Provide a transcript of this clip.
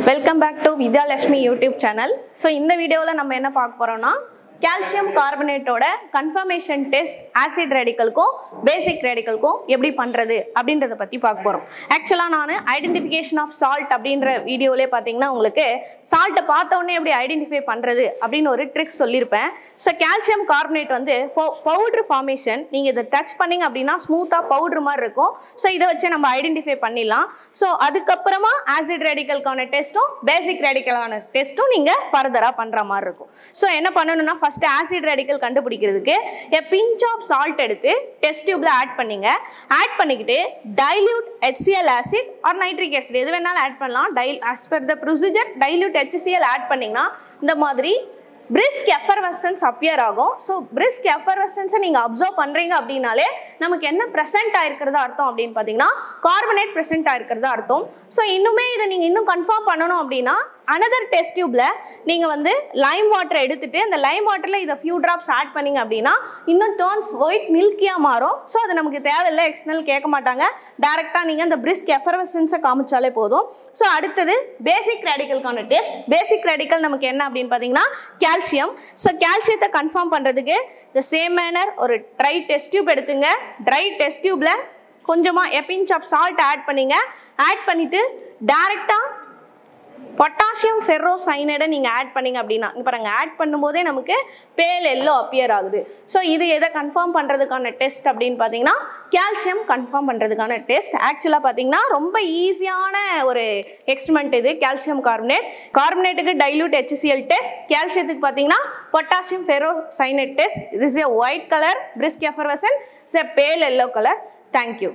Welcome back to Vidya Lakshmi YouTube channel. So in the video la நம்ம என்ன பார்க்க போறோம்னா calcium carbonate ஓட confirmation test acid radical को basic radical को எப்படி பண்றது அப்படின்றத பத்தி பார்க்க போறோம். Actually நான் identification of salt அப்படிங்கற வீடியோலயே பாத்தீங்கன்னா உங்களுக்கு salt பார்த்த உடனே எப்படி ஐடென்டிஃபை பண்றது அப்படின ஒரு ட்ரிக்ஸ் சொல்லிருப்பேன். So calcium carbonate வந்து powder formation நீங்க இத டச் பண்ணீங்க அப்படினா ஸ்மூத்தா பவுடர் மாதிரி இருக்கும். So இத வச்சு நம்ம ஐடென்டிஃபை பண்ணிடலாம். So அதுக்கு அப்புறமா acid radical கான டெஸ்டும் basic radical கான டெஸ்டும் நீங்க ஃபர்தரா பண்ற மாதிரி இருக்கும். So என்ன பண்ணனும்னா first acid radical கண்டுபிடிக்கிறதுக்கு a pinch of salt எடுத்து test tubeல ஆட் பண்ணீங்க. ஆட் பண்ணிக்கிட்டு dilute HCl acid or nitric acid எது வேணாலும் ஆட் பண்ணலாம். as per the procedure dilute HCl add பண்ணீங்கன்னா இந்த மாதிரி brisk effervescence appear ஆகும். So brisk effervescence நீங்க அப்சர்வ் பண்றீங்க அப்படினாலே நமக்கு என்ன present ஆயிருக்குறதா அர்த்தம் அப்படினு பாத்தீங்கன்னா carbonate present ஆயிருக்குறதா அர்த்தம். So இன்னுமே இத நீங்க இன்னும் கன்ஃபார்ம் பண்ணனும் அப்படினா another test tubeல நீங்க வந்து lime water எடுத்துட்டு அந்த lime waterல இத few drops ஆட் பண்ணீங்க அப்படினா இன்னும் turns white milky ஆ மாறும். So அது நமக்கு தேவையில்லை எக்ஸ்டர்னல் கேட்க மாட்டாங்க. டைரக்ட்டா நீங்க அந்த brisk effervescence காமிச்சாலே போதும். So அடுத்து basic radical கான டெஸ்ட். basic radical நமக்கு என்ன அப்படினு பாத்தீங்கன்னா calcium. So calcium confirm பண்றதுக்கு the same manner ஒரு dry test tube எடுத்துங்க. dry test tubeல கொஞ்சமா a pinch of salt add பண்ணீங்க. ஆட் பண்ணிட்டு டைரக்ட்டா potassium ferrocyanide நீங்க ஆட் பண்ணீங்க அப்படினா இங்க பாருங்க ஆட் பண்ணும்போதே நமக்கு pale yellow appear ஆகுது. சோ இது எதை கன்ஃபார்ம் பண்றதுக்கான டெஸ்ட் அப்படினு பாத்தீங்கன்னா calcium கன்ஃபார்ம் பண்றதுக்கான டெஸ்ட். ஆக்சுவலா பாத்தீங்கன்னா ரொம்ப ஈஸியான ஒரு எக்ஸ்பெரிமென்ட் இது calcium carbonate. கார்பனேட்டுக்கு dilute HCl டெஸ்ட், calciumத்துக்கு பாத்தீங்கன்னா potassium ferrocyanide test. This is a white color brisk effervescent, it's a pale yellow color. Thank you.